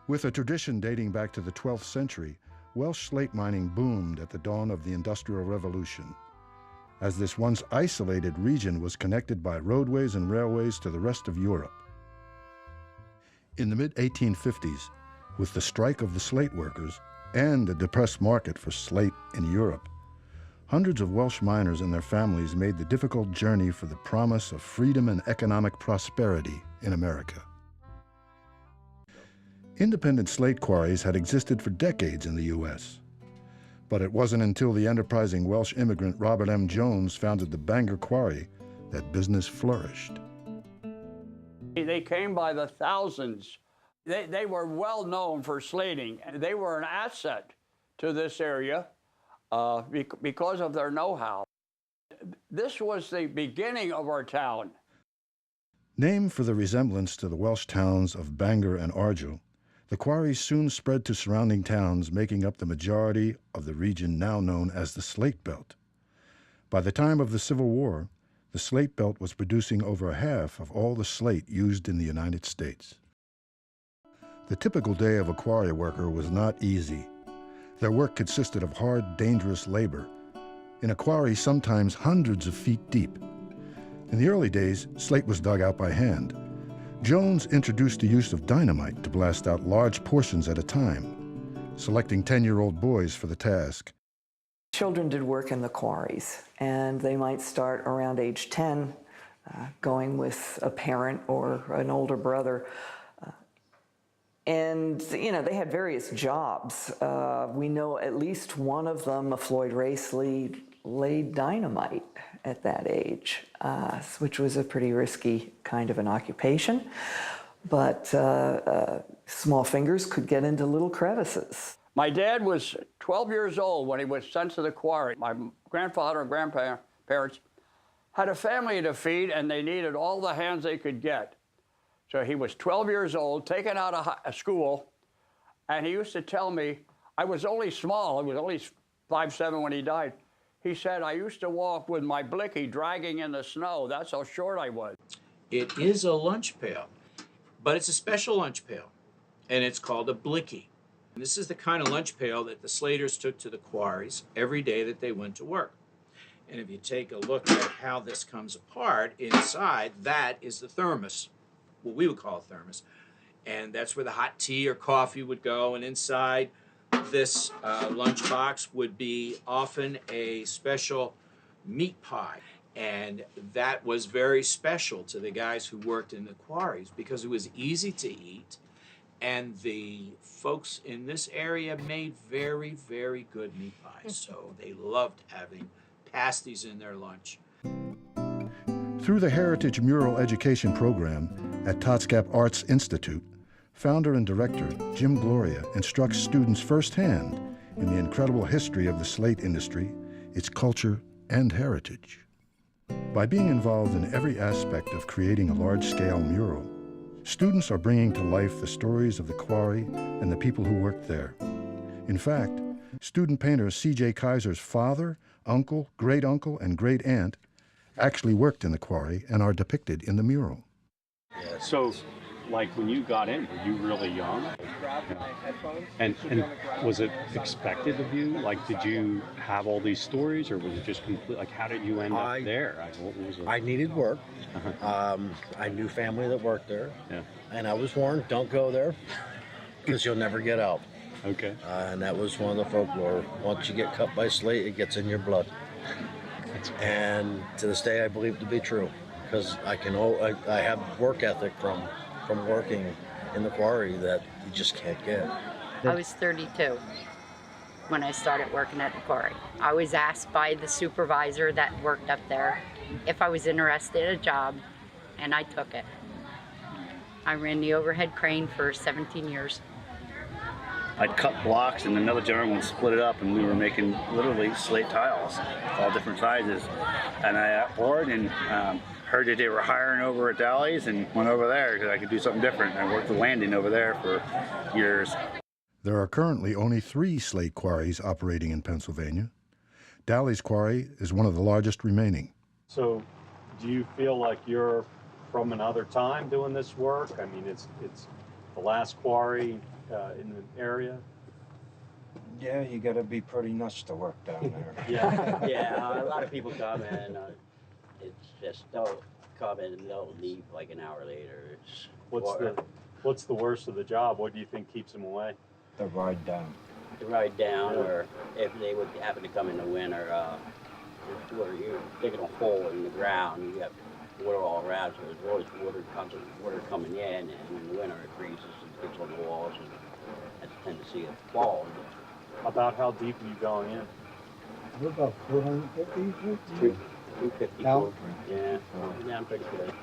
With a tradition dating back to the 12th century, Welsh slate mining boomed at the dawn of the Industrial Revolution, as this once isolated region was connected by roadways and railways to the rest of Europe. In the mid-1850s, with the strike of the slate workers and a depressed market for slate in Europe, hundreds of Welsh miners and their families made the difficult journey for the promise of freedom and economic prosperity in America. Independent slate quarries had existed for decades in the U.S., but it wasn't until the enterprising Welsh immigrant Robert M. Jones founded the Bangor Quarry that business flourished. They came by the thousands. They were well known for slating. They were an asset to this area because of their know-how. This was the beginning of our town. Named for the resemblance to the Welsh towns of Bangor and Argyll, the quarries soon spread to surrounding towns, making up the majority of the region now known as the Slate Belt. By the time of the Civil War, the Slate Belt was producing over half of all the slate used in the United States. The typical day of a quarry worker was not easy. Their work consisted of hard, dangerous labor. In a quarry, sometimes hundreds of feet deep. In the early days, slate was dug out by hand. Jones introduced the use of dynamite to blast out large portions at a time, selecting 10-year-old boys for the task. Children did work in the quarries, and they might start around age 10, going with a parent or an older brother. And, you know, they had various jobs. We know at least one of them, Floyd Racely, laid dynamite at that age, which was a pretty risky kind of an occupation. But small fingers could get into little crevices. My dad was 12 years old when he was sent to the quarry. My grandfather and grandparents had a family to feed, and they needed all the hands they could get. So he was 12 years old, taken out of school, and he used to tell me, I was only small, I was only 5'7" when he died. He said, I used to walk with my blicky dragging in the snow. That's how short I was. It is a lunch pail, but it's a special lunch pail, and it's called a blicky. And this is the kind of lunch pail that the slaters took to the quarries every day that they went to work. And if you take a look at how this comes apart, inside, that is the thermos, what we would call a thermos. And that's where the hot tea or coffee would go, and inside this lunchbox would be often a special meat pie. And that was very special to the guys who worked in the quarries because it was easy to eat. And the folks in this area made very, very good meat pies. So they loved having pasties in their lunch. Through the Heritage Mural Education Program at Totskap Arts Institute, founder and director Jim Gloria instructs students firsthand in the incredible history of the slate industry, its culture, and heritage. By being involved in every aspect of creating a large-scale mural, students are bringing to life the stories of the quarry and the people who worked there. In fact, student painter C.J. Kaiser's father, uncle, great-uncle, and great-aunt actually worked in the quarry and are depicted in the mural. So, like when you got in, were you really young? And was it expected of you? Like, did you have all these stories, or was it just complete? Like, how did you end up there? What was it? I needed work. I knew family that worked there, and I was warned, don't go there, because you'll never get out. Okay. And that was one of the folklore. Once you get cut by slate, it gets in your blood. And to this day, I believe to be true, because I have work ethic from working in the quarry that you just can't get. I was 32 when I started working at the quarry. I was asked by the supervisor that worked up there if I was interested in a job, and I took it. I ran the overhead crane for 17 years. I'd cut blocks, and another gentleman would split it up, and we were making literally slate tiles, all different sizes. And I got bored and heard that they were hiring over at Dally's, and went over there because I could do something different. I worked the landing over there for years. There are currently only 3 slate quarries operating in Pennsylvania. Dally's Quarry is one of the largest remaining. So, do you feel like you're from another time doing this work? I mean, it's the last quarry in the area? Yeah, you gotta be pretty nuts to work down there. Yeah. Yeah, a lot of people come and it's just they'll come and they'll leave like an hour later. It's What's the worst of the job? What do you think keeps them away? The ride down. to ride down, or if they would happen to come in the winter, where you're digging a hole in the ground, you have water all around, so there's always water coming in, and in the winter it freezes and gets on the walls, and that's a tendency of fall. About how deep are you going in? We're about 450 feet. 254. Down? Yeah, down pretty good.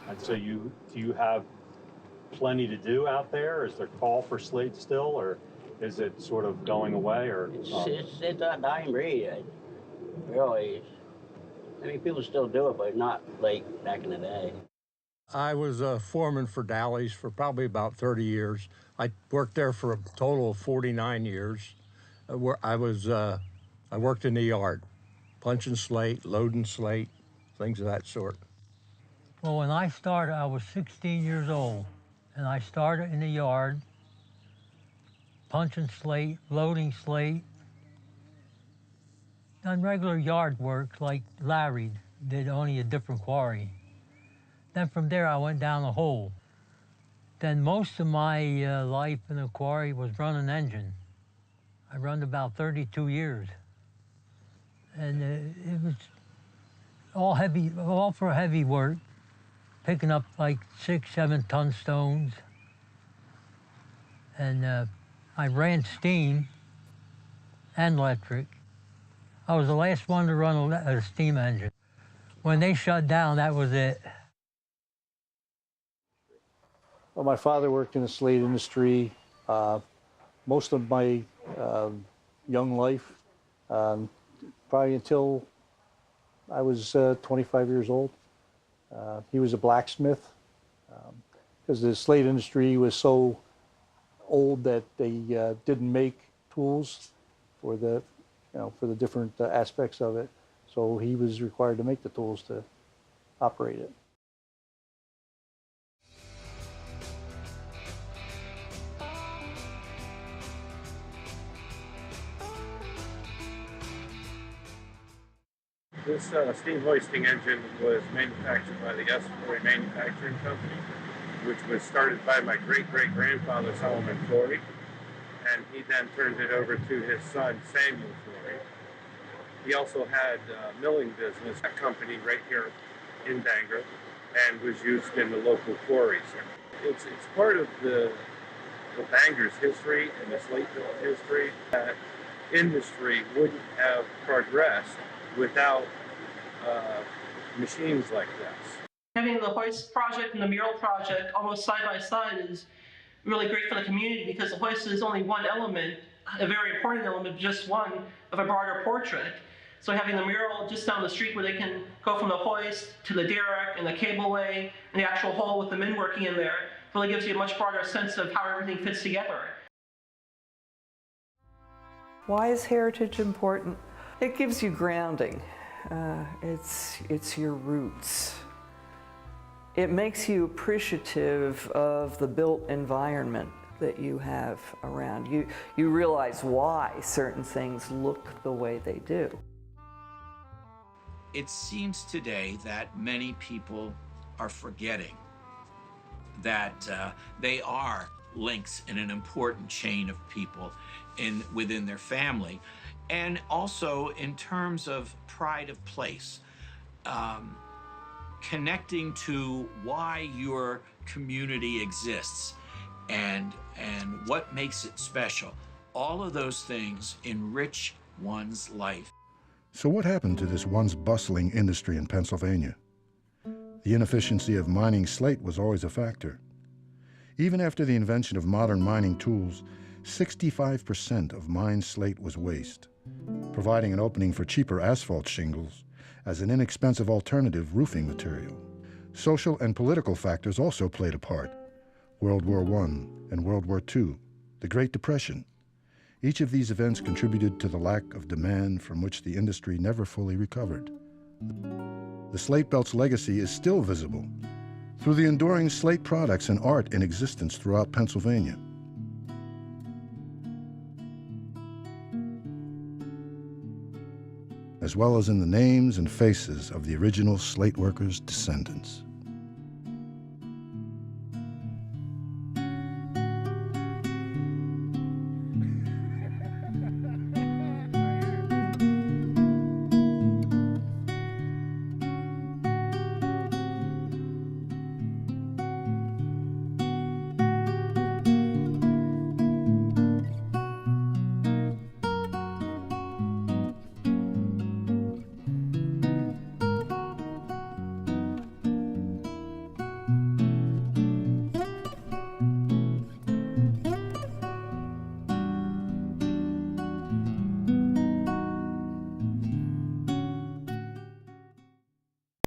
And so do you have plenty to do out there? Is there call for slate still, or is it sort of going away? Or It's a dying breed. Really, I mean, people still do it, but not like back in the day. I was a foreman for Dally's for probably about 30 years. I worked there for a total of 49 years. I worked in the yard, punching slate, loading slate, things of that sort. Well, when I started, I was 16 years old, and I started in the yard, punching slate, loading slate, done regular yard work like Larry did, only a different quarry. Then from there, I went down the hole. Then most of my life in the quarry was running engine. I run about 32 years. And it was all for heavy work, picking up like 6-7 ton stones. And I ran steam and electric. I was the last one to run a steam engine. When they shut down, that was it. Well, my father worked in the slate industry most of my young life, probably until I was 25 years old. He was a blacksmith because the slate industry was so old that they didn't make tools for the different aspects of it. So he was required to make the tools to operate it. This steam hoisting engine was manufactured by the Corey Manufacturing Company, which was started by my great-great-grandfather, Solomon Corey, and he then turned it over to his son, Samuel Corey. He also had a milling business, a company right here in Bangor, and was used in the local quarries. It's part of the Bangor's history and the Slate Belt history. That industry wouldn't have progressed without machines like this. Having the hoist project and the mural project almost side by side is really great for the community because the hoist is only one element, a very important element, just one of a broader portrait. So having the mural just down the street where they can go from the hoist to the derrick and the cableway and the actual hole with the men working in there really gives you a much broader sense of how everything fits together. Why is heritage important? It gives you grounding. It's your roots. It makes you appreciative of the built environment that you have around you. You realize why certain things look the way they do. It seems today that many people are forgetting that they are links in an important chain of people within their family. And also in terms of pride of place, connecting to why your community exists and what makes it special. All of those things enrich one's life. So what happened to this once bustling industry in Pennsylvania? The inefficiency of mining slate was always a factor. Even after the invention of modern mining tools, 65% of mined slate was waste, providing an opening for cheaper asphalt shingles as an inexpensive alternative roofing material. Social and political factors also played a part. World War I and World War II, the Great Depression. Each of these events contributed to the lack of demand from which the industry never fully recovered. The Slate Belt's legacy is still visible through the enduring slate products and art in existence throughout Pennsylvania. as well as in the names and faces of the original slate workers' descendants.